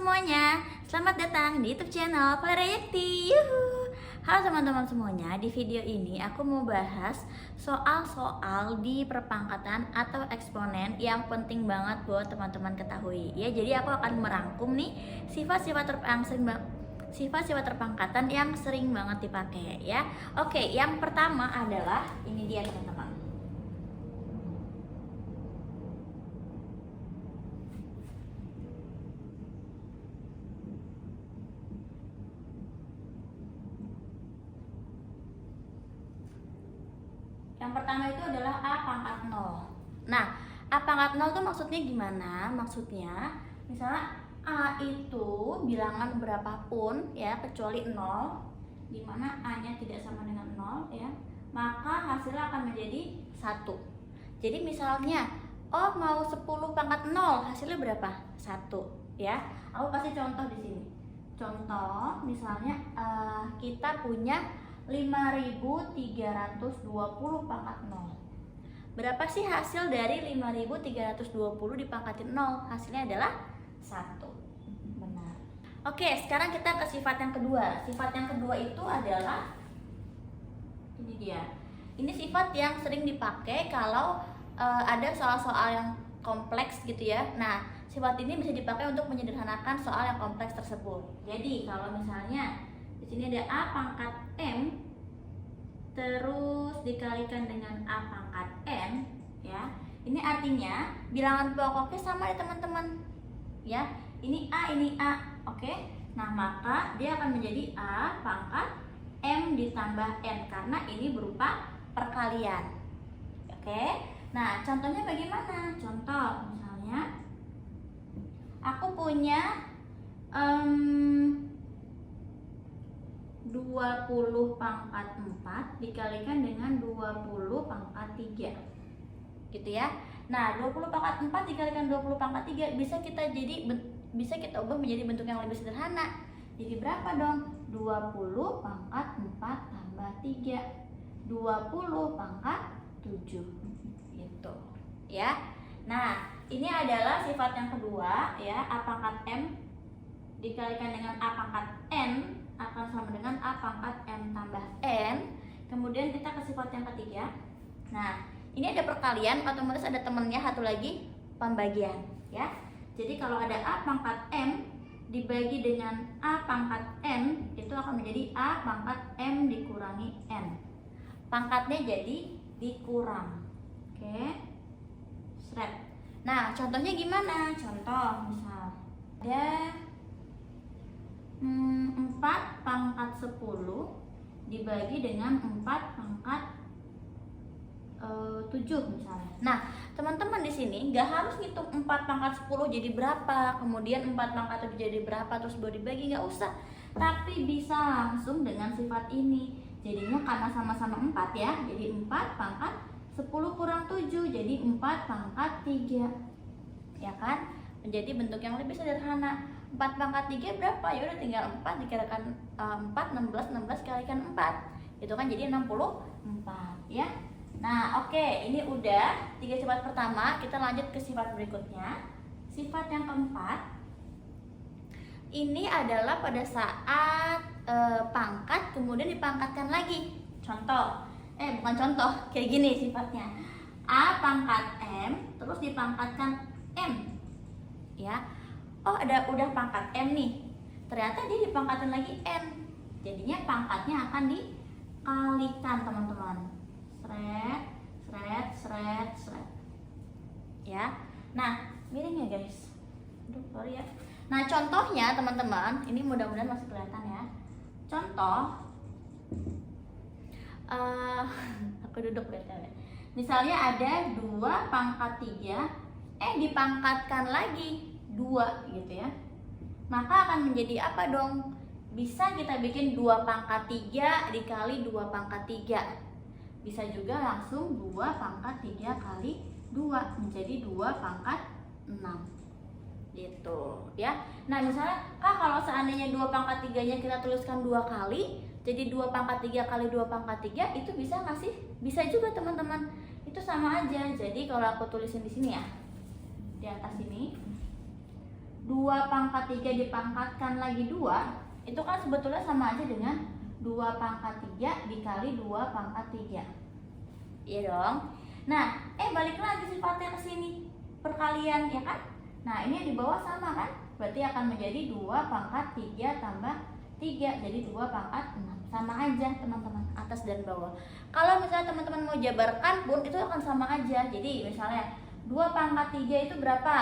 semuanya, selamat datang di YouTube channel Valerayakti. Yuhu. Halo teman-teman semuanya, di video ini aku mau bahas soal-soal di perpangkatan atau eksponen yang penting banget buat teman-teman ketahui. Ya, jadi aku akan merangkum nih sifat-sifat terpangkatan yang sering banget dipakai ya. Oke, yang pertama adalah ini dia teman-teman. Yang pertama itu adalah A pangkat 0. Nah, A pangkat 0 itu maksudnya gimana? Maksudnya, misalnya A itu bilangan berapapun ya, kecuali 0, di mana A-nya tidak sama dengan 0 ya, maka hasilnya akan menjadi 1. Jadi misalnya, oh mau 10 pangkat 0, hasilnya berapa? 1 ya. Aku kasih contoh di sini. Contoh, misalnya kita punya 5.320 pangkat 0. Berapa sih hasil dari 5.320 dipangkatin 0? Hasilnya adalah 1. Benar. Oke, sekarang kita ke sifat yang kedua. Sifat yang kedua itu adalah ini dia. Ini sifat yang sering dipakai kalau ada soal-soal yang kompleks gitu ya. Nah, sifat ini bisa dipakai untuk menyederhanakan soal yang kompleks tersebut. Jadi, kalau misalnya di sini ada A pangkat M terus dikalikan dengan A pangkat N ya. Ini artinya bilangan pokoknya sama ya teman-teman. Ya, ini A, ini A. Oke. Nah, maka dia akan menjadi A pangkat M ditambah N karena ini berupa perkalian. Oke. Nah, contohnya bagaimana? Contoh misalnya aku punya 20 pangkat 4 dikalikan dengan 20 pangkat 3 gitu ya. Nah, 20 pangkat 4 dikalikan 20 pangkat 3 bisa kita ubah menjadi bentuk yang lebih sederhana. Jadi berapa dong? 20 pangkat 4 tambah 3, 20 pangkat 7 gitu ya. Nah, ini adalah sifat yang kedua ya. A pangkat M dikalikan dengan A pangkat N akan sama dengan A pangkat M tambah N. Kemudian kita ke sifat yang ketiga. Nah, ini ada perkalian, otomatis ada temennya satu lagi pembagian ya. Jadi kalau ada A pangkat M dibagi dengan A pangkat N, itu akan menjadi A pangkat M dikurangi N. Pangkatnya jadi dikurang. Oke. Seret. Nah, contohnya gimana? Contoh misal ada 4 pangkat 10 dibagi dengan 4 pangkat 7 misalnya. Nah, teman-teman di sini nggak harus ngitung 4 pangkat 10 jadi berapa, kemudian 4 pangkat 7 jadi berapa, terus baru dibagi, nggak usah. Tapi bisa langsung dengan sifat ini. Jadinya karena sama-sama 4 ya, jadi 4 pangkat 10 kurang 7, jadi 4 pangkat 3. Ya kan? Menjadi bentuk yang lebih sederhana. 4 pangkat 3 berapa? Ya udah tinggal 4 dikalikan 4, 16 kalikan 4. Itu kan jadi 64 ya. Nah, oke, ini udah 3 sifat pertama. Kita lanjut ke sifat berikutnya. Sifat yang keempat. Ini adalah pada saat pangkat kemudian dipangkatkan lagi. Contoh. Bukan contoh, kayak gini sifatnya. A pangkat M terus dipangkatkan M. Ya. Oh, udah pangkat M nih. Ternyata dia dipangkatin lagi N. Jadinya pangkatnya akan dikalikan, teman-teman. Seret. Ya. Nah, miring ya, guys. Aduh, sorry ya. Nah, contohnya, teman-teman, ini mudah-mudahan masih kelihatan ya. Contoh aku duduk BTW. Misalnya ada 2 pangkat 3 dipangkatkan lagi 2 gitu ya. Maka akan menjadi apa dong? Bisa kita bikin 2 pangkat 3 dikali 2 pangkat 3. Bisa juga langsung 2 pangkat 3 kali 2 menjadi 2 pangkat 6 gitu ya. Nah, misalnya kalau seandainya 2 pangkat 3-nya kita tuliskan 2 kali, jadi 2 pangkat 3 kali 2 pangkat 3 itu bisa nggak sih? Bisa juga, teman-teman. Itu sama aja. Jadi kalau aku tulisin di sini ya, di atas ini 2 pangkat 3 dipangkatkan lagi 2, itu kan sebetulnya sama aja dengan 2 pangkat 3 dikali 2 pangkat 3. Iya dong. Nah, balik lagi sifatnya ke sini. Perkalian, ya kan? Nah, ini yang di bawah sama kan? Berarti akan menjadi 2 pangkat 3 tambah 3, jadi 2 pangkat 6. Sama aja teman-teman, atas dan bawah. Kalau misalnya teman-teman mau jabarkan pun itu akan sama aja. Jadi misalnya 2 pangkat 3 itu berapa?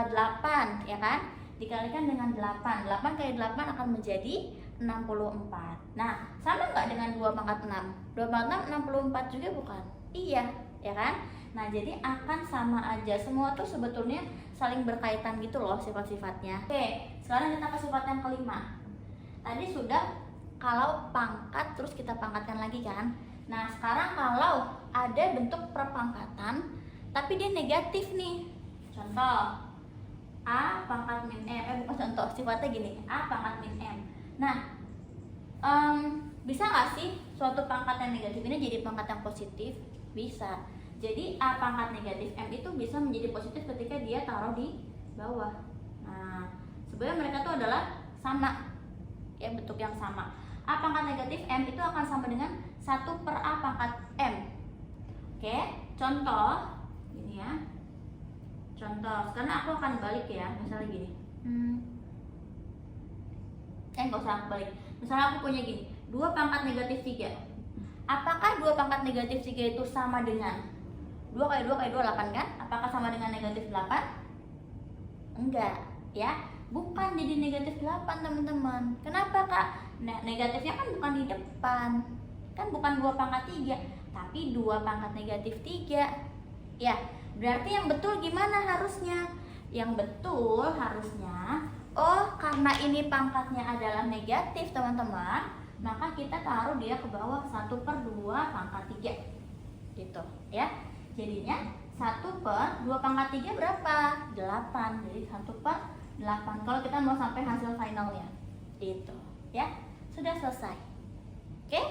8, ya kan? Dikalikan dengan 8. 8 kali 8 akan menjadi 64. Nah, sama nggak dengan 2 pangkat 6? 2 pangkat 6, 64 juga bukan? Iya, ya kan? Nah, jadi akan sama aja. Semua tuh sebetulnya saling berkaitan gitu loh sifat-sifatnya. Oke, sekarang kita ke sifat yang kelima. Tadi sudah kalau pangkat terus kita pangkatkan lagi kan. Nah, sekarang kalau ada bentuk perpangkatan tapi dia negatif nih. Contoh A pangkat min M, bukan contoh, sifatnya gini, A pangkat min M. Nah, bisa nggak sih suatu pangkat yang negatif ini jadi pangkat yang positif? Bisa. Jadi A pangkat negatif M itu bisa menjadi positif ketika dia taruh di bawah. Nah, sebenarnya mereka tuh adalah sama, ya, bentuk yang sama. A pangkat negatif M itu akan sama dengan 1 per A pangkat M. Oke, contoh gini ya. Contoh, sekarang aku akan balik ya, misalnya gini. Nggak usah aku balik. Misalnya aku punya gini, 2 pangkat negatif 3. Apakah 2 pangkat negatif 3 itu sama dengan 2 kali 2 kali 2, 8 kan? Apakah sama dengan negatif 8? Enggak, ya. Bukan jadi negatif 8 teman-teman. Kenapa kak? Nah, negatifnya kan bukan di depan. Kan bukan 2 pangkat 3, tapi 2 pangkat negatif 3. Ya, berarti yang betul gimana harusnya? Yang betul harusnya, karena ini pangkatnya adalah negatif teman-teman, maka kita taruh dia ke bawah 1 per 2 pangkat 3 gitu ya. Jadinya 1 per 2 pangkat 3 berapa? 8. Jadi 1 per 8 kalau kita mau sampai hasil finalnya gitu ya. Sudah selesai. Oke,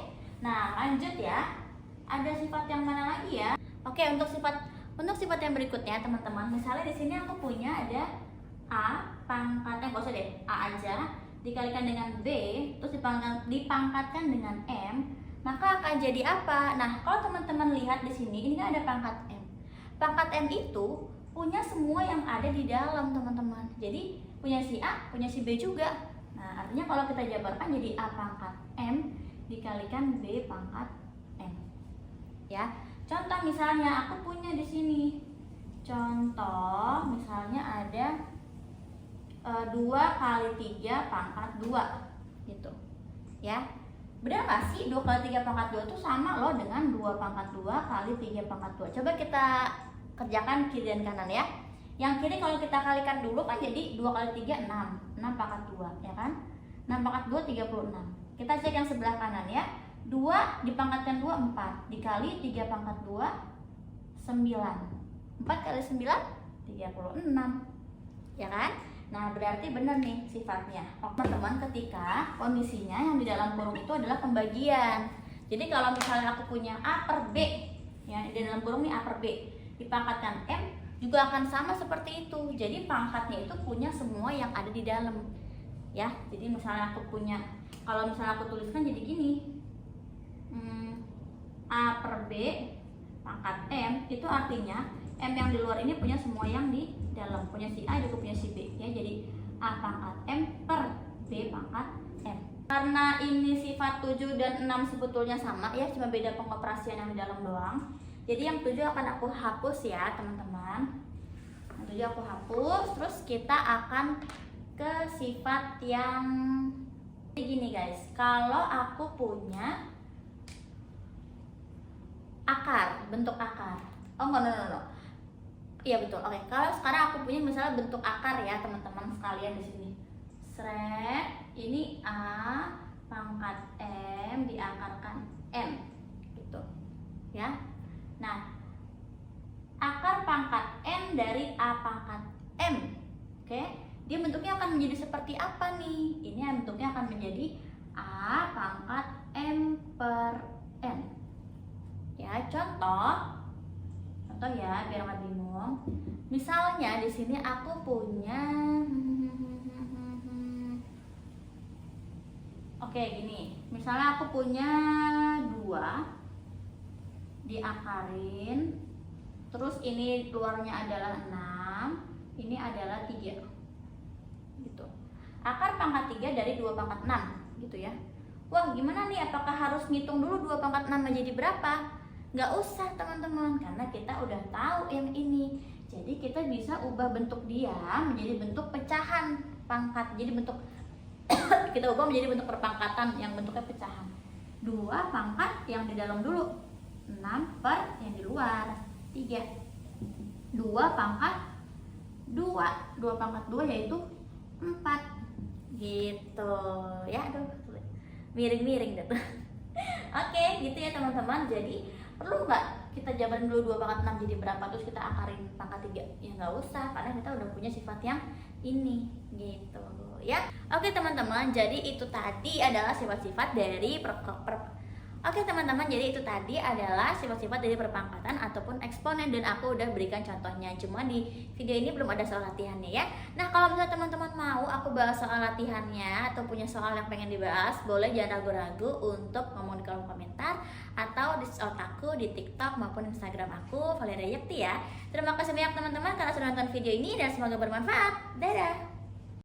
nah lanjut ya. Ada sifat yang mana lagi ya? Oke, untuk sifat yang berikutnya teman-teman, misalnya di sini aku punya ada A pangkatnya, nggak usah deh, A aja dikalikan dengan B terus dipangkatkan dengan M, maka akan jadi apa? Nah, kalau teman-teman lihat di sini, ini kan ada pangkat M. Pangkat M itu punya semua yang ada di dalam teman-teman. Jadi punya si A, punya si B juga. Nah, artinya kalau kita jabarkan jadi A pangkat M dikalikan B pangkat M. Ya. Contoh misalnya aku punya di sini. Contoh misalnya ada 2 kali 3 pangkat 2 gitu. Ya. Benar nggak sih 2 kali 3 pangkat 2 itu sama loh dengan 2 pangkat 2 kali 3 pangkat 2. Coba kita kerjakan kiri dan kanan ya. Yang kiri kalau kita kalikan dulu kan jadi 2 kali 3 6. 6 pangkat 2 ya kan. 6 pangkat 2 36. Kita cek yang sebelah kanan ya. 2 dipangkatkan 2 4 dikali 3 pangkat 2 9. 4 kali 9 36. Ya kan? Nah, berarti benar nih sifatnya. Teman-teman, ketika kondisinya yang di dalam kurung itu adalah pembagian. Jadi kalau misalnya aku punya A per B, ya di dalam kurung nih A per B, dipangkatkan M juga akan sama seperti itu. Jadi pangkatnya itu punya semua yang ada di dalam. Ya, jadi misalnya aku punya, kalau misalnya aku tuliskan jadi gini, A per B pangkat M, itu artinya M yang di luar ini punya semua yang di dalam, punya si A juga punya si B ya. Jadi A pangkat M per B pangkat M. Karena ini sifat 7 dan 6 sebetulnya sama ya, cuma beda pengoperasian yang di dalam doang. Jadi yang 7 akan aku hapus ya teman-teman. Yang 7 aku hapus, terus kita akan ke sifat yang begini guys. Kalau aku punya akar, bentuk akar. Oh enggak, no. Iya betul. Oke, kalau sekarang aku punya misalnya bentuk akar ya teman-teman sekalian di sini. Sret, ini A pangkat M diakarkan N, gitu. Ya. Nah, akar pangkat N dari A pangkat M, oke? Dia bentuknya akan menjadi seperti apa nih? Ini bentuknya akan menjadi A pangkat M per N. Ya, contoh ya biar nggak bingung. Misalnya di sini aku punya oke gini, misalnya aku punya 2 diakarin, terus ini keluarnya adalah 6, ini adalah 3 gitu. Akar pangkat 3 dari 2 pangkat 6 gitu ya. Wah gimana nih, apakah harus ngitung dulu 2 pangkat 6 menjadi berapa? Nggak usah teman-teman, karena kita udah tahu yang ini. Jadi kita bisa ubah bentuk dia menjadi bentuk pecahan pangkat. Jadi bentuk kita ubah menjadi bentuk perpangkatan yang bentuknya pecahan. 2 pangkat yang di dalam dulu, 6 per yang di luar 3. 2 pangkat 2 pangkat 2 yaitu 4 gitu ya. Aduh miring-miring deh tuh. Oke gitu ya teman-teman. Jadi perlu nggak kita jabarin dulu 2 pangkat 6 jadi berapa terus kita akarin pangkat 3? Ya nggak usah, karena kita udah punya sifat yang ini gitu ya. Oke teman-teman, jadi itu tadi adalah sifat-sifat dari Oke teman-teman, jadi itu tadi adalah sifat-sifat dari perpangkatan ataupun eksponen, dan aku udah berikan contohnya. Cuma di video ini belum ada soal latihannya ya. Nah kalau misalnya teman-teman mau aku bahas soal latihannya atau punya soal yang pengen dibahas, boleh jangan ragu-ragu untuk ngomong di kolom komentar atau di short aku di TikTok maupun Instagram aku, Valeria Yakti ya. Terima kasih banyak teman-teman karena sudah nonton video ini dan semoga bermanfaat. Dadah.